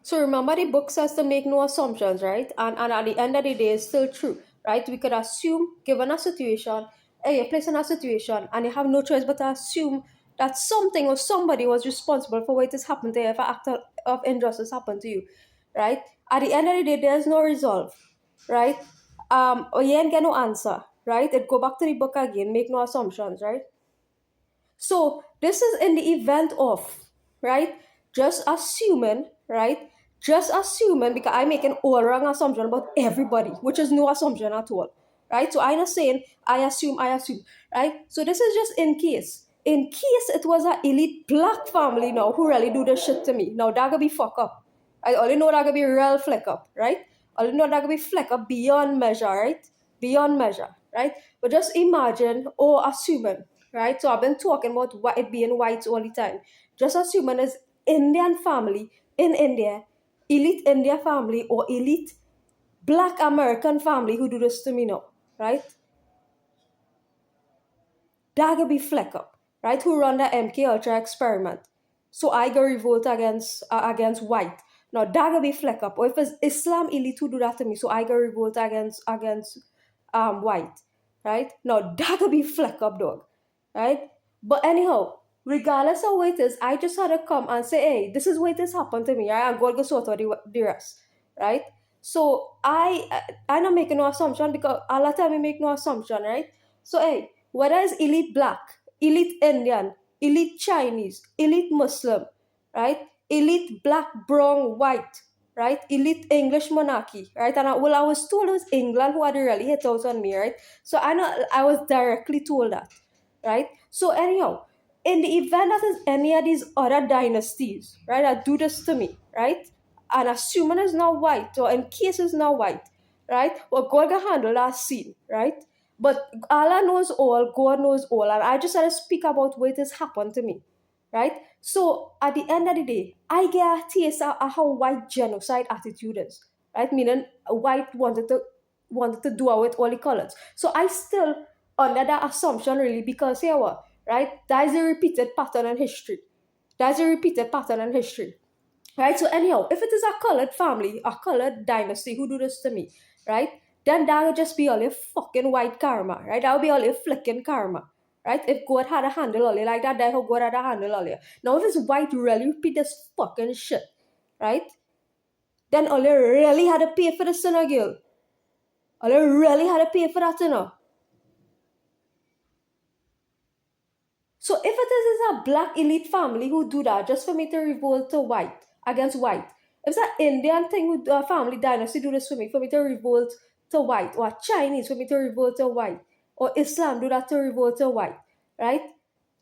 So remember, the book says to make no assumptions, right? And at the end of the day, it's still true, right? We could assume, given a situation, you're placed in a situation, and you have no choice but to assume that something or somebody was responsible for what has happened to you if an act of injustice happened to you, right? At the end of the day, there's no resolve, right? Or you ain't get no answer, right? It go back to the book again, make no assumptions, right? So this is in the event of, right? Just assuming, right? Just assuming because I'm making all wrong assumption about everybody, which is no assumption at all, right? So I'm not saying I assume, right? So this is just in case. In case it was an elite black family now who really do this shit to me. Now that could be fuck up. I only know that could be real fleck up, right? I only know that could be fleck up beyond measure, right? Beyond measure, right? But just imagine or assuming, right? So I've been talking about it being white all the time. Just assuming it's Indian family in India, elite India family or elite black American family who do this to me now, right? That could be fleck up, right? Who run the MK Ultra experiment. So I go revolt against white. Now that could be fleck up. Or if it's Islam elite who do that to me, so I go revolt against white, right? Now that could be fleck up, dog, right? But anyhow, regardless of what it is, I just had to come and say, hey, this is what has happened to me, right? And God go sort out the rest, right? So I'm not making no assumption because a lot of time we make no assumption, right? So hey, whether it's elite black, elite Indian, elite Chinese, elite Muslim, right? Elite black, brown, white, right? Elite English monarchy, right? And I was told it was England who had really hit out on me, right? So I know I was directly told that, right? So anyhow, in the event that is any of these other dynasties, right, that do this to me, right? And assuming it's not white, or in case it's not white, right? Well, God can handle that scene, right? But Allah knows all, God knows all, and I just had to speak about what has happened to me, right? So at the end of the day, I get a taste of how white genocide attitude is, right? Meaning white wanted to do away with all the colors. So I still under that assumption really because here what, right? That is a repeated pattern in history. That's a repeated pattern in history. Right? So anyhow, if it is a colored family, a colored dynasty who do this to me, right? Then that would just be all a fucking white karma, right? That would be all a flicking karma. Right? If God had a handle on it like that, then how God had a handle on it. Now if it's white really repeat this fucking shit, right? Then all really had to pay for the sin girl. All really had to pay for that, you know. So if it is a black elite family who do that just for me to revolt to white against white, if it's an Indian thing with a family dynasty do this for me to revolt to white, or Chinese for me to revolt to white, or Islam do that to revolt to white, right?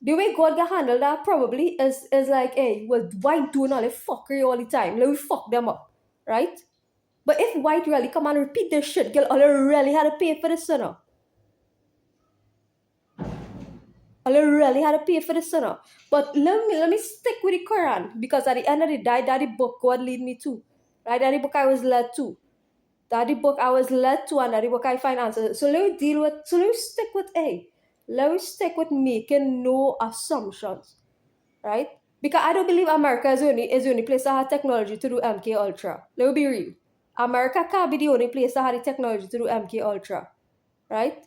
The way God can handle that probably is like, hey, well, white doing all the fuckery all the time. Let me fuck them up, right? But if white really come and repeat this shit, girl, all they really had to pay for this, you know. I really had to pay for this, you know. But let me stick with the Quran because at the end of the day, that the book God lead me to. Right? That the book I was led to. That the book I was led to and that the book I find answers. So let me stick with A. Let me stick with making no assumptions. Right? Because I don't believe America is the only place that has technology to do MK Ultra. Let me be real. America can't be the only place that has the technology to do MK Ultra. Right?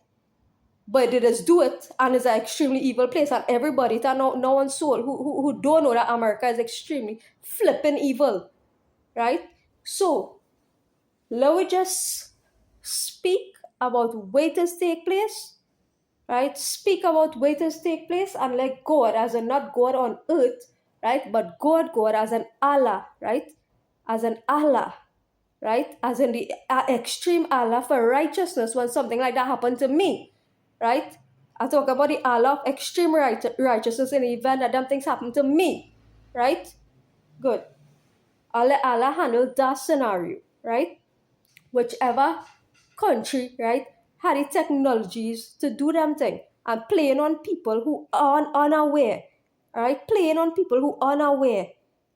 But they just do it, and it's an extremely evil place. And everybody, that no one soul who don't know that America is extremely flipping evil, right? So let me just speak about ways take place, right? Speak about ways take place, and let God as a not God on earth, right? But God as an Allah, right? As an Allah, right? As in the extreme Allah for righteousness when something like that happened to me, right? I talk about the Allah of extreme righteousness in the event that them things happen to me, right? Good. I'll let Allah handle that scenario, right? Whichever country, right, had the technologies to do them thing and playing on people who are unaware, right? Playing on people who are unaware,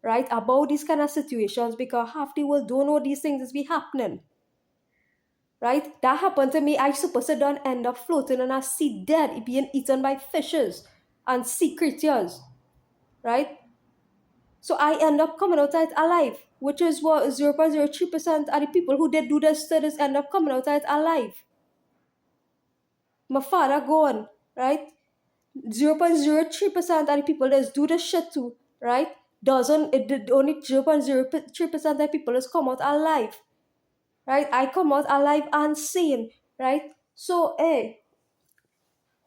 right, about these kind of situations because half the world don't know these things is be happening. Right? That happened to me. I supposed to don't end up floating in a sea dead, being eaten by fishes and sea creatures. Right? So I end up coming out of it alive. which is what 0.03% are the people who did do this to this end up coming out of it alive. My father gone, right? 0.03% of the people that do this shit too, right? Only 0.03% of people has come out alive, right? I come out alive and sane, right? So, hey,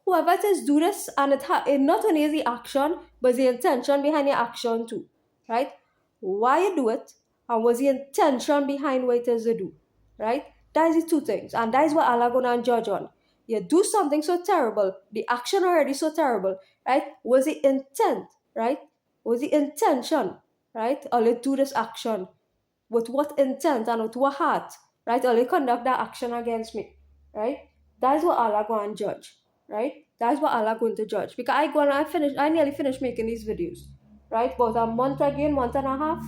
whoever it is do this, and it not only is the action, but the intention behind the action too, right? Why you do it, and what's the intention behind what it is you do, right? That is the two things, and that is what Allah gonna judge on. You do something so terrible, the action already so terrible, right? Was the intent, right? Was the intention, right? Or you do this action with what intent and with what heart, right? Or you conduct that action against me, right? That is what Allah going to judge, right? That's what Allah going to judge. Because I nearly finished making these videos, right? About a month again, month and a half,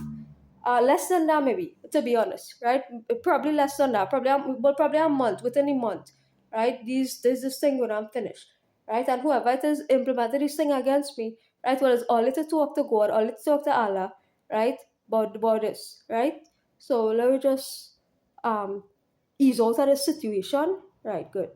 less than that maybe, to be honest, right? Probably less than that, probably a month, within a month, right? There's this thing when I'm finished, right? And whoever it is implemented this thing against me, right? Well, it's all to talk to God, all to talk to Allah, right? About this, right? So let me just ease out of the situation. Right, good.